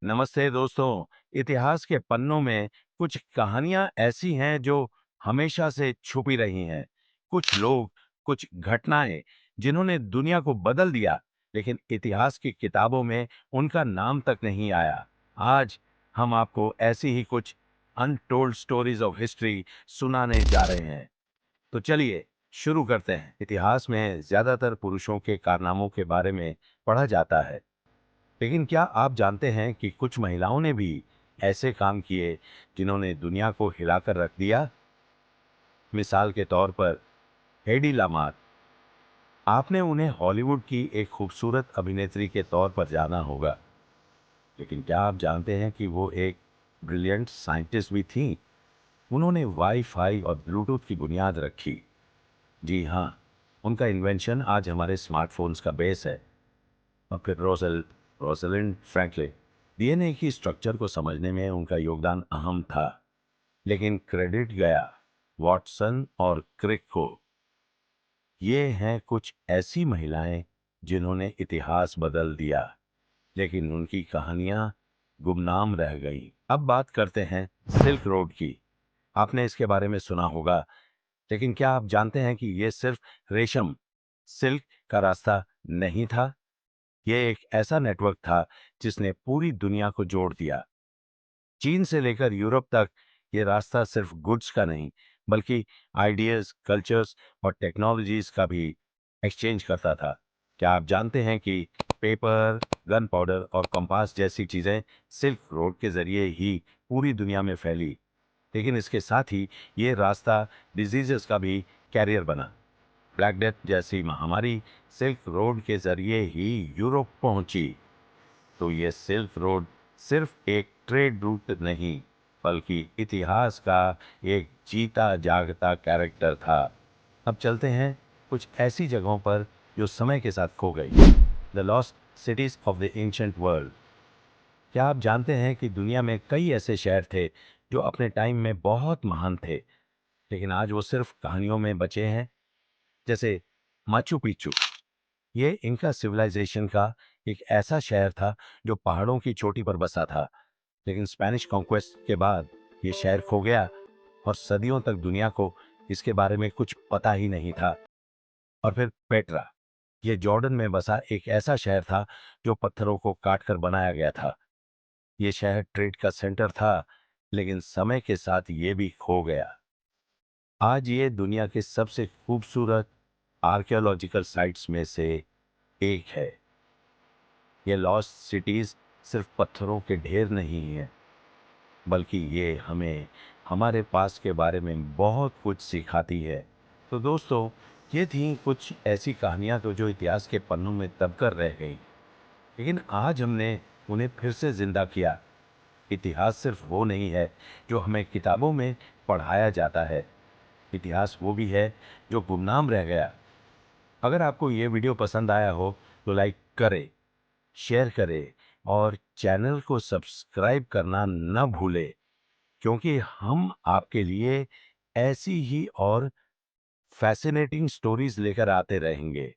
नमस्ते दोस्तों। इतिहास के पन्नों में कुछ कहानियां ऐसी हैं जो हमेशा से छुपी रही हैं। कुछ लोग, कुछ घटनाएं जिन्होंने दुनिया को बदल दिया, लेकिन इतिहास की किताबों में उनका नाम तक नहीं आया। आज हम आपको ऐसी ही कुछ अनटोल्ड स्टोरीज ऑफ हिस्ट्री सुनाने जा रहे हैं। तो चलिए शुरू करते हैं। इतिहास में ज्यादातर पुरुषों के कारनामों के बारे में पढ़ा जाता है, लेकिन क्या आप जानते हैं कि कुछ महिलाओं ने भी ऐसे काम किए जिन्होंने दुनिया को हिलाकर रख दिया? मिसाल के तौर पर हेडी लामार। आपने उन्हें हॉलीवुड की एक खूबसूरत अभिनेत्री के तौर पर जाना होगा, लेकिन क्या आप जानते हैं कि वो एक ब्रिलियंट साइंटिस्ट भी थी? उन्होंने वाईफाई और ब्लूटूथ की बुनियाद रखी। जी हाँ, उनका इन्वेंशन आज हमारे स्मार्टफोन्स का बेस है। और फिर रोसलिंड फ्रैंकलिन। डीएनए की स्ट्रक्चर को समझने में उनका योगदान अहम था, लेकिन क्रेडिट गया वॉटसन और क्रिक को। ये हैं कुछ ऐसी महिलाएं जिन्होंने इतिहास बदल दिया, लेकिन उनकी कहानियां गुमनाम रह गईं। अब बात करते हैं सिल्क रोड की। आपने इसके बारे में सुना होगा, लेकिन क्या आप जानते हैं कि ये सिर्फ रेशम, सिल्क का रास्ता नहीं था? ये एक ऐसा नेटवर्क था जिसने पूरी दुनिया को जोड़ दिया। चीन से लेकर यूरोप तक ये रास्ता सिर्फ गुड्स का नहीं, बल्कि आइडियाज, कल्चर्स और टेक्नोलॉजीज का भी एक्सचेंज करता था। क्या आप जानते हैं कि पेपर, गन पाउडर और कंपास जैसी चीजें सिल्क रोड के जरिए ही पूरी दुनिया में फैली? लेकिन इसके साथ ही ये रास्ता डिजीजेस का भी कैरियर बना। ब्लैक डेथ जैसी महामारी सिल्क रोड के जरिए ही यूरोप पहुंची। तो ये सिल्क रोड सिर्फ एक ट्रेड रूट नहीं, बल्कि इतिहास का एक जीता जागता कैरेक्टर था। अब चलते हैं कुछ ऐसी जगहों पर जो समय के साथ खो गई। The lost cities of the ancient world. क्या आप जानते हैं कि दुनिया में कई ऐसे शहर थे जो अपने टाइम में बहुत महान थे, लेकिन आज वो सिर्फ कहानियों में बचे हैं? जैसे माचू पिच्चू। ये इनका सिविलाइजेशन का एक ऐसा शहर था जो पहाड़ों की चोटी पर बसा था, लेकिन स्पेनिश कॉन्क्वेस्ट के बाद ये शहर खो गया और सदियों तक दुनिया को इसके बारे में कुछ पता ही नहीं था। और फिर पेट्रा, ये जॉर्डन में बसा एक ऐसा शहर था जो पत्थरों को काटकर बनाया गया था। ये शहर ट्रेड का सेंटर था, लेकिन समय के साथ ये भी खो गया। आज ये दुनिया के सबसे खूबसूरत आर्कियोलॉजिकल साइट्स में से एक है। ये लॉस्ट सिटीज सिर्फ पत्थरों के ढेर नहीं है, बल्कि ये हमें हमारे पास के बारे में बहुत कुछ सिखाती है। तो दोस्तों, ये थी कुछ ऐसी कहानियां तो जो इतिहास के पन्नों में दबकर रह गई, लेकिन आज हमने उन्हें फिर से जिंदा किया। इतिहास सिर्फ वो नहीं है जो हमें किताबों में पढ़ाया जाता है। इतिहास वो भी है जो गुमनाम रह गया। अगर आपको ये वीडियो पसंद आया हो तो लाइक करें, शेयर करें और चैनल को सब्सक्राइब करना न भूलें, क्योंकि हम आपके लिए ऐसी ही और फैसिनेटिंग स्टोरीज लेकर आते रहेंगे।